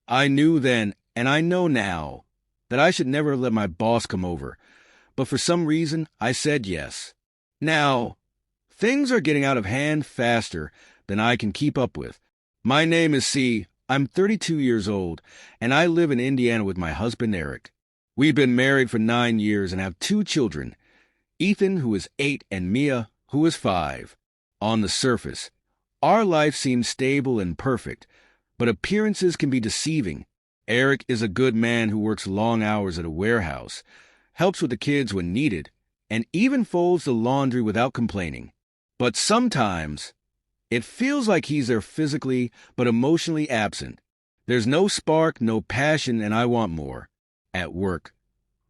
I knew then, and I know now, that I should never have let my boss come over, but for some reason I said yes. Now, things are getting out of hand faster than I can keep up with. My name is C. I'm 32 years old, and I live in Indiana with my husband Eric. We've been married for 9 years and have 2 children, Ethan, who is 8, and Mia, who is 5. On the surface, our life seems stable and perfect, but appearances can be deceiving. Eric is a good man who works long hours at a warehouse, helps with the kids when needed, and even folds the laundry without complaining. But sometimes, it feels like he's there physically but emotionally absent. There's no spark, no passion, and I want more. At work,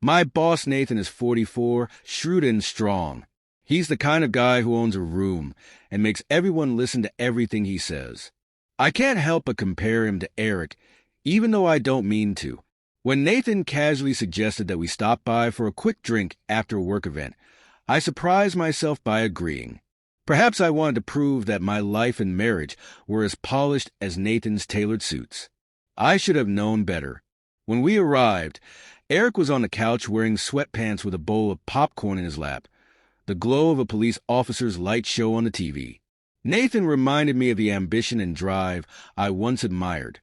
my boss Nathan is 44, shrewd and strong. He's the kind of guy who owns a room and makes everyone listen to everything he says. I can't help but compare him to Eric, even though I don't mean to. When Nathan casually suggested that we stop by for a quick drink after a work event, I surprised myself by agreeing. Perhaps I wanted to prove that my life and marriage were as polished as Nathan's tailored suits. I should have known better. When we arrived, Eric was on the couch wearing sweatpants with a bowl of popcorn in his lap, the glow of a police officer's light show on the TV. Nathan reminded me of the ambition and drive I once admired,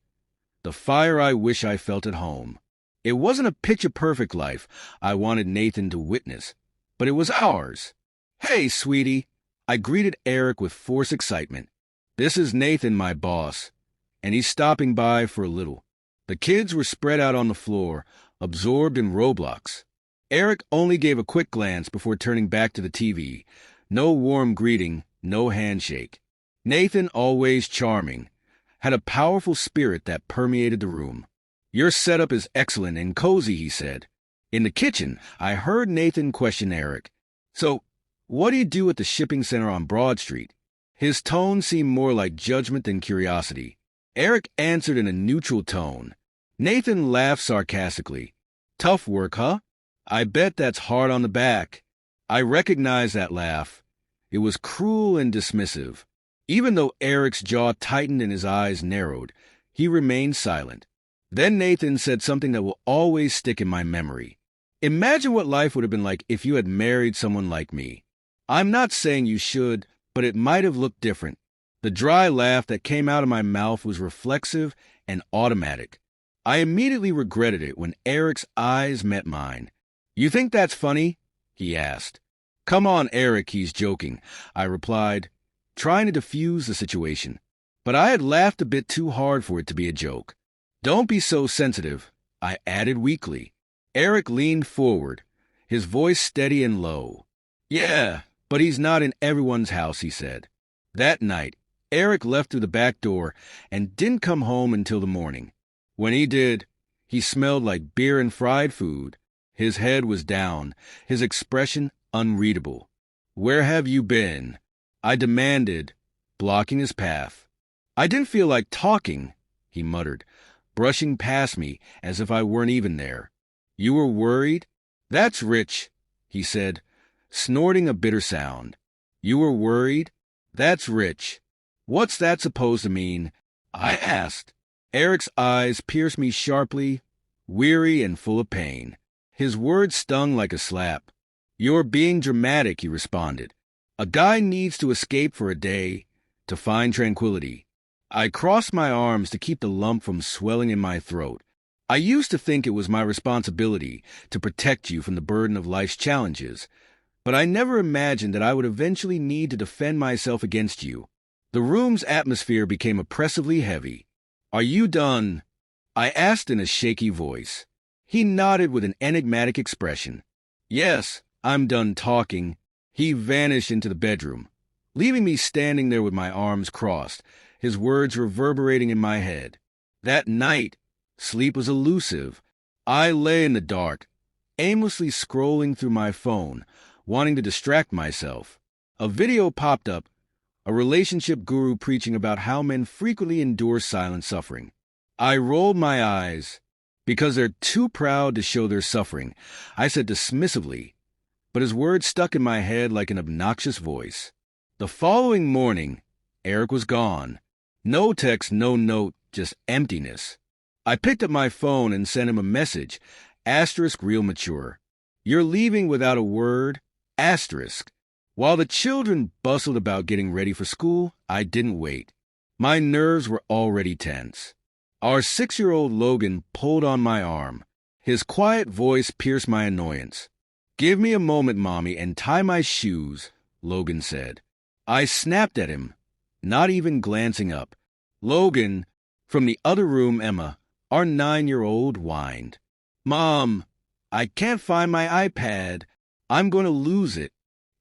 the fire I wish I felt at home. It wasn't a picture-perfect life I wanted Nathan to witness, but it was ours. "Hey, sweetie," I greeted Eric with forced excitement. "This is Nathan, my boss, and he's stopping by for a little." The kids were spread out on the floor, absorbed in Roblox. Eric only gave a quick glance before turning back to the TV. No warm greeting, no handshake. Nathan, always charming, had a powerful spirit that permeated the room. "Your setup is excellent and cozy," he said. In the kitchen, I heard Nathan question Eric. "So, what do you do at the shipping center on Broad Street?" His tone seemed more like judgment than curiosity. Eric answered in a neutral tone. Nathan laughed sarcastically. "Tough work, huh? I bet that's hard on the back." I recognized that laugh. It was cruel and dismissive. Even though Eric's jaw tightened and his eyes narrowed, he remained silent. Then Nathan said something that will always stick in my memory. "Imagine what life would have been like if you had married someone like me. I'm not saying you should, but it might have looked different." The dry laugh that came out of my mouth was reflexive and automatic. I immediately regretted it when Eric's eyes met mine. "You think that's funny?" he asked. "Come on, Eric, he's joking," I replied, trying to diffuse the situation. But I had laughed a bit too hard for it to be a joke. "Don't be so sensitive," I added weakly. Eric leaned forward, his voice steady and low. "Yeah, but he's not in everyone's house," he said. That night, Eric left through the back door and didn't come home until the morning. When he did, he smelled like beer and fried food. His head was down, his expression unreadable. "Where have you been?" I demanded, blocking his path. "I didn't feel like talking," he muttered, brushing past me as if I weren't even there. "You were worried?" "That's rich," he said, snorting a bitter sound. "You were worried? That's rich. What's that supposed to mean?" I asked. Eric's eyes pierced me sharply, weary and full of pain. His words stung like a slap. "You're being dramatic," he responded. "A guy needs to escape for a day, to find tranquility." I crossed my arms to keep the lump from swelling in my throat. "I used to think it was my responsibility to protect you from the burden of life's challenges, but I never imagined that I would eventually need to defend myself against you." The room's atmosphere became oppressively heavy. "Are you done?" I asked in a shaky voice. He nodded with an enigmatic expression. "Yes, I'm done talking." He vanished into the bedroom, leaving me standing there with my arms crossed, his words reverberating in my head. That night, sleep was elusive. I lay in the dark, aimlessly scrolling through my phone, wanting to distract myself. A video popped up, a relationship guru preaching about how men frequently endure silent suffering. I rolled my eyes. "Because they're too proud to show their suffering," I said dismissively, but his words stuck in my head like an obnoxious voice. The following morning, Eric was gone. No text, no note, just emptiness. I picked up my phone and sent him a message. Asterisk real mature. You're leaving without a word. Asterisk. While the children bustled about getting ready for school, I didn't wait. My nerves were already tense. Our 6-year-old Logan pulled on my arm. His quiet voice pierced my annoyance. "Give me a moment, Mommy, and tie my shoes," Logan said. I snapped at him, not even glancing up. Logan, from the other room, Emma, our 9-year-old, whined. "Mom, I can't find my iPad. I'm going to lose it."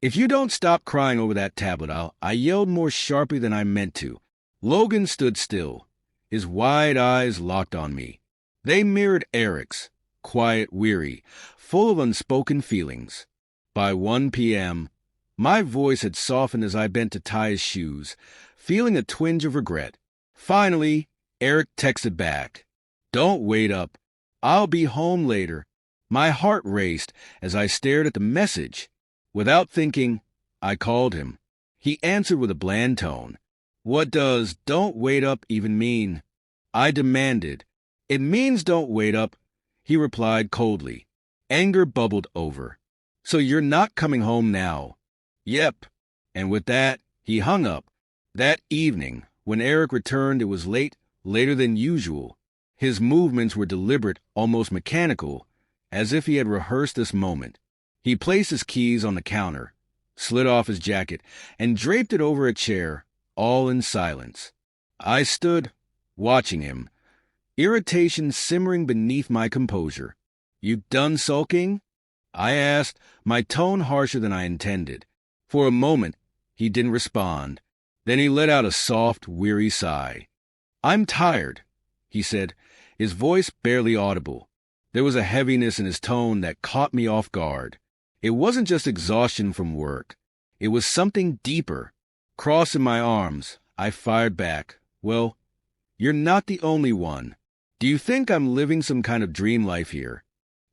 "If you don't stop crying over that tablet, I yelled more sharply than I meant to. Logan stood still, his wide eyes locked on me. They mirrored Eric's, quiet, weary, full of unspoken feelings. By 1 p.m., my voice had softened as I bent to tie his shoes, feeling a twinge of regret. Finally, Eric texted back, "Don't wait up. I'll be home later." My heart raced as I stared at the message. Without thinking, I called him. He answered with a bland tone. "What does 'don't wait up' even mean?" I demanded. "It means don't wait up," he replied coldly. Anger bubbled over. "So you're not coming home now?" "Yep." And with that, he hung up. That evening, when Eric returned, it was late, later than usual. His movements were deliberate, almost mechanical, as if he had rehearsed this moment. He placed his keys on the counter, slid off his jacket, and draped it over a chair, all in silence. I stood, watching him, irritation simmering beneath my composure. "You done sulking?" I asked, my tone harsher than I intended. For a moment, he didn't respond. Then he let out a soft, weary sigh. "I'm tired," he said, his voice barely audible. There was a heaviness in his tone that caught me off guard. It wasn't just exhaustion from work. It was something deeper. Crossing my arms, I fired back. "Well, you're not the only one. Do you think I'm living some kind of dream life here?"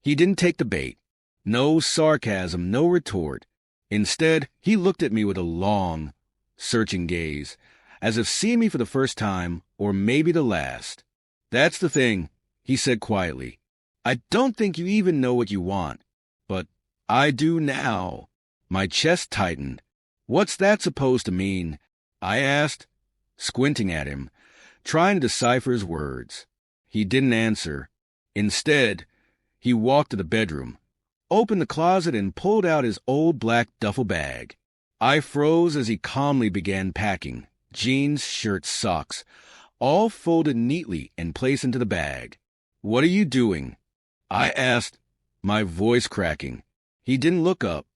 He didn't take the bait. No sarcasm, no retort. Instead, he looked at me with a long, searching gaze, as if seeing me for the first time, or maybe the last. "That's the thing," he said quietly. "I don't think you even know what you want. But I do now." My chest tightened. "What's that supposed to mean?" I asked, squinting at him, trying to decipher his words. He didn't answer. Instead, he walked to the bedroom, opened the closet, and pulled out his old black duffel bag. I froze as he calmly began packing, jeans, shirts, socks, all folded neatly and placed into the bag. "What are you doing?" I asked, my voice cracking. He didn't look up.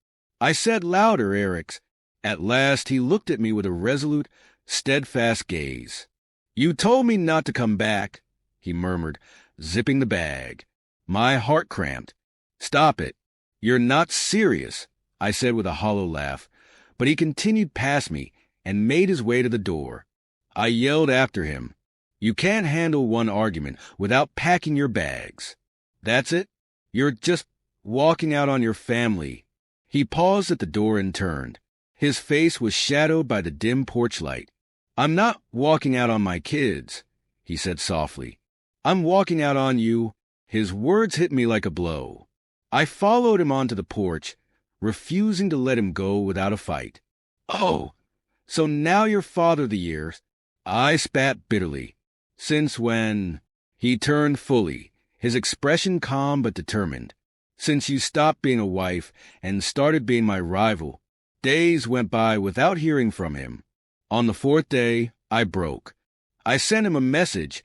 I said louder, "Eric's." At last he looked at me with a resolute, steadfast gaze. "You told me not to come back," he murmured, zipping the bag. My heart cramped. "Stop it. You're not serious," I said with a hollow laugh. But he continued past me and made his way to the door. I yelled after him, "You can't handle one argument without packing your bags. That's it? You're just walking out on your family." He paused at the door and turned. His face was shadowed by the dim porch light. "I'm not walking out on my kids," he said softly. "I'm walking out on you." His words hit me like a blow. I followed him onto the porch, refusing to let him go without a fight. "Oh, so now you're father of the year." I spat bitterly. "Since when?" He turned fully, his expression calm but determined. "Since you stopped being a wife and started being my rival." Days went by without hearing from him. On the 4th day, I broke. I sent him a message.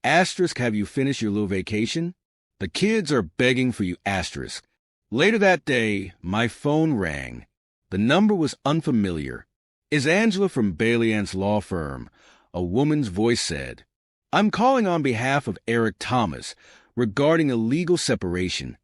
Asterisk, "Have you finished your little vacation? The kids are begging for you." Asterisk. Later that day, my phone rang. The number was unfamiliar. "Is Angela from Bailey Ant's law firm?" a woman's voice said. "I'm calling on behalf of Eric Thomas regarding a legal separation.